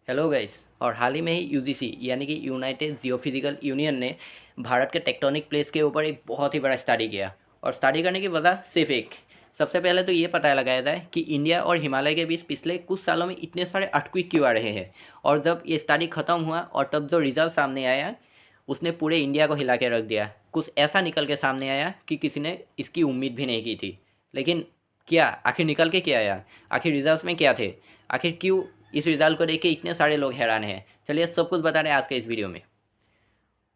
Hello guys. और हाल ही में ही UGC यानी कि यूनाइटेड जियोफिजिकल यूनियन ने भारत के टेक्टोनिक प्लेट्स के ऊपर एक बहुत ही बड़ा स्टडी किया। और स्टडी करने की वजह सिर्फ एक, सबसे पहले तो ये पता लगाया जाए कि इंडिया और हिमालय के बीच पिछले कुछ सालों में इतने सारे अर्थक्वेक क्यों आ रहे हैं। और जब ये स्टडी ख़त्म हुआ और तब जो रिजल्ट सामने आया उसने पूरे इंडिया को हिला के रख दिया। कुछ ऐसा निकल के सामने आया कि किसी ने इसकी उम्मीद भी नहीं की थी। लेकिन क्या आखिर निकल के क्या आया, आखिर रिजल्ट में क्या थे, आखिर क्यों इस रिजल्ट को देख के इतने सारे लोग हैरान हैं, चलिए सब कुछ बता रहे हैं आज के इस वीडियो में।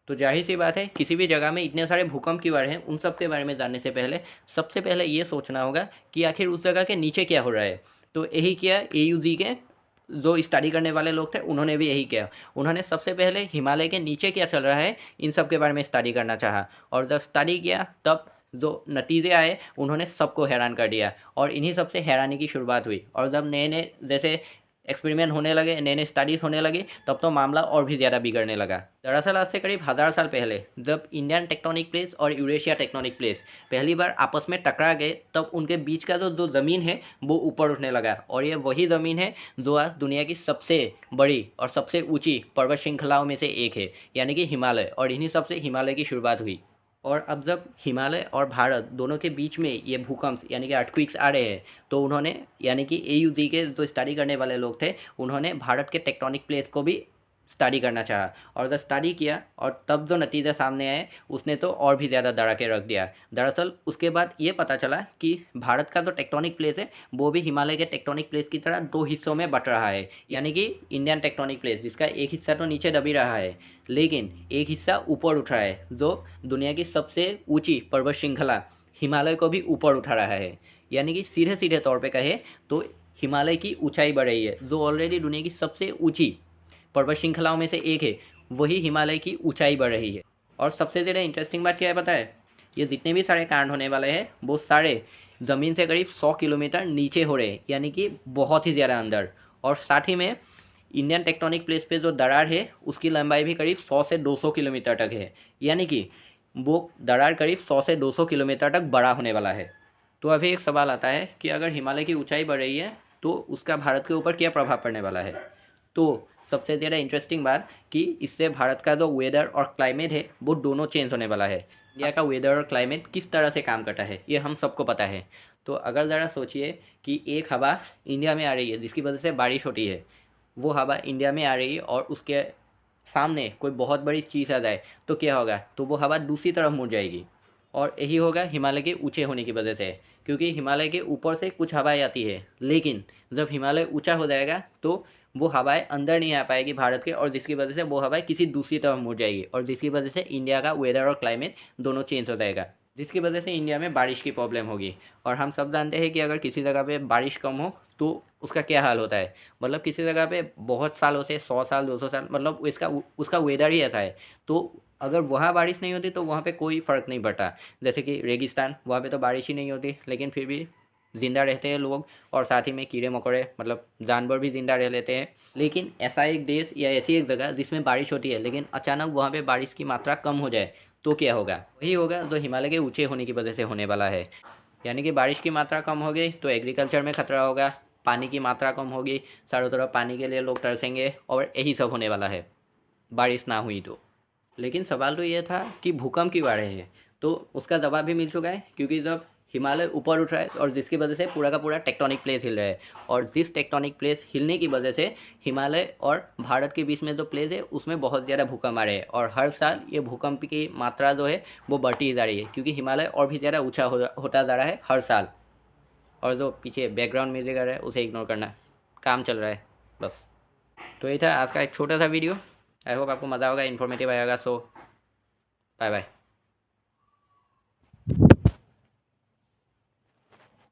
तो जाहिर सी बात है, किसी भी जगह में इतने सारे भूकंप क्यों आ रहे हैं उन सब के बारे में जानने से पहले सबसे पहले ये सोचना होगा कि आखिर उस जगह के नीचे क्या हो रहा है। तो यही किया एयूजी के जो स्टडी करने वाले लोग थे, उन्होंने भी यही किया। उन्होंने सबसे पहले हिमालय के नीचे क्या चल रहा है इन सब के बारे में स्टडी करना चाहा। और जब स्टडी किया तब जो नतीजे आए उन्होंने सबको हैरान कर दिया। और इन्हीं सबसे हैरानी की शुरुआत हुई। और जब नए नए जैसे एक्सपेरिमेंट होने लगे, नए नए स्टडीज़ होने लगी, तब तो मामला और भी ज़्यादा बिगड़ने लगा। दरअसल आज से करीब 1000 साल पहले जब इंडियन टेक्टोनिक प्लेट्स और यूरेशिया टेक्टोनिक प्लेट्स पहली बार आपस में टकरा गए, तब उनके बीच का जो ज़मीन है वो ऊपर उठने लगा। और ये वही ज़मीन है जो आज दुनिया की सबसे बड़ी और सबसे ऊंची पर्वत श्रृंखलाओं में से एक है, यानी कि हिमालय। और इन्हीं सबसे हिमालय की शुरुआत हुई। और अब जब हिमालय और भारत दोनों के बीच में ये भूकंप यानी कि अर्थक्वेक्स आ रहे हैं, तो उन्होंने यानी कि एयूजी के जो स्टडी करने वाले लोग थे, उन्होंने भारत के टेक्टोनिक प्लेट्स को भी स्टडी करना चाहा। और जब स्टडी किया और तब जो नतीजे सामने आए उसने तो और भी ज़्यादा डरा के रख दिया। दरअसल उसके बाद ये पता चला कि भारत का जो टेक्टोनिक प्लेट है वो भी हिमालय के टेक्टोनिक प्लेट्स की तरह दो हिस्सों में बट रहा है। यानी कि इंडियन टेक्टोनिक प्लेट्स जिसका एक हिस्सा तो नीचे दबी रहा है, लेकिन एक हिस्सा ऊपर उठ रहा है, जो दुनिया की सबसे ऊंची पर्वत श्रृंखला हिमालय को भी ऊपर उठा रहा है। यानी कि सीधे सीधे तौर पे कहे तो हिमालय की ऊंचाई बढ़ रही है। जो ऑलरेडी दुनिया की सबसे ऊंची पर्वत श्रृंखलाओं में से एक है, वही हिमालय की ऊंचाई बढ़ रही है। और सबसे ज़्यादा इंटरेस्टिंग बात क्या है पता है, ये जितने भी सारे कांड होने वाले हैं वो सारे ज़मीन से करीब 100 किलोमीटर नीचे हो रहे हैं, यानी कि बहुत ही ज़्यादा अंदर। और साथ ही में इंडियन टेक्टोनिक प्लेट्स पे जो दरार है उसकी लंबाई भी करीब 100 से 200 किलोमीटर तक है। यानी कि वो दरार करीब 100 से 200 किलोमीटर तक बड़ा होने वाला है। तो अभी एक सवाल आता है कि अगर हिमालय की ऊंचाई बढ़ रही है तो उसका भारत के ऊपर क्या प्रभाव पड़ने वाला है। तो सबसे ज़्यादा इंटरेस्टिंग बात कि इससे भारत का जो वेदर और क्लाइमेट है वो दोनों चेंज होने वाला है। इंडिया का वेदर और क्लाइमेट किस तरह से काम करता है ये हम सबको पता है। तो अगर ज़रा सोचिए कि एक हवा इंडिया में आ रही है जिसकी वजह से बारिश होती है, वो हवा इंडिया में आ रही है और उसके सामने कोई बहुत बड़ी चीज़ आ जाए तो क्या होगा, तो वो हवा दूसरी तरफ मुड़ जाएगी। और यही होगा हिमालय के ऊंचे होने की वजह से, क्योंकि हिमालय के ऊपर से कुछ हवाएं आती है, लेकिन जब हिमालय ऊंचा हो जाएगा तो वो हवाएं अंदर नहीं आ पाएगी भारत के, और जिसकी वजह से वो हवाएं किसी दूसरी तरफ मुड़ जाएगी। और जिसकी वजह से इंडिया का वेदर और क्लाइमेट दोनों चेंज हो जाएगा, जिसकी वजह से इंडिया में बारिश की प्रॉब्लम होगी। और हम सब जानते हैं कि अगर किसी जगह पे बारिश कम हो तो उसका क्या हाल होता है। मतलब किसी जगह पे बहुत सालों से 100 साल 200 साल मतलब इसका उसका वेदर ही ऐसा है, तो अगर वहाँ बारिश नहीं होती तो वहाँ पे कोई फ़र्क नहीं पड़ता। जैसे कि रेगिस्तान, वहाँ पे तो बारिश ही नहीं होती लेकिन फिर भी ज़िंदा रहते हैं लोग, और साथ ही में कीड़े मकोड़े मतलब जानवर भी ज़िंदा रह लेते हैं। लेकिन ऐसा एक देश या ऐसी एक जगह जिसमें बारिश होती है लेकिन अचानक वहाँ पे बारिश की मात्रा कम हो जाए तो क्या होगा, वही होगा जो हिमालय के ऊंचे होने की वजह से होने वाला है। यानी कि बारिश की मात्रा कम हो गई तो एग्रीकल्चर में खतरा होगा, पानी की मात्रा कम होगी, चारों तरफ पानी के लिए लोग तरसेंगे, और यही सब होने वाला है बारिश ना हुई तो। लेकिन सवाल तो ये था कि भूकंप क्यों आ रहे हैं, तो उसका जवाब भी मिल चुका है। क्योंकि जब हिमालय ऊपर उठ रहा है और जिसकी वजह से पूरा का पूरा टेक्टोनिक प्लेट हिल रहा है, और जिस टेक्टोनिक प्लेट हिलने की वजह से हिमालय और भारत के बीच में जो प्लेट है उसमें बहुत ज़्यादा भूकंप आ रहे हैं। और हर साल ये भूकंप की मात्रा जो है वो बढ़ती ही जा रही है, क्योंकि हिमालय और भी ज़्यादा ऊँचा होता जा रहा है हर साल। और जो पीछे बैकग्राउंड म्यूजिक आ रहा है उसे इग्नोर करना, काम चल रहा है बस। तो ये था आज का एक छोटा सा वीडियो। आई होप आपको मज़ा होगा, इन्फॉर्मेटिव आएगा। सो बाय बाय।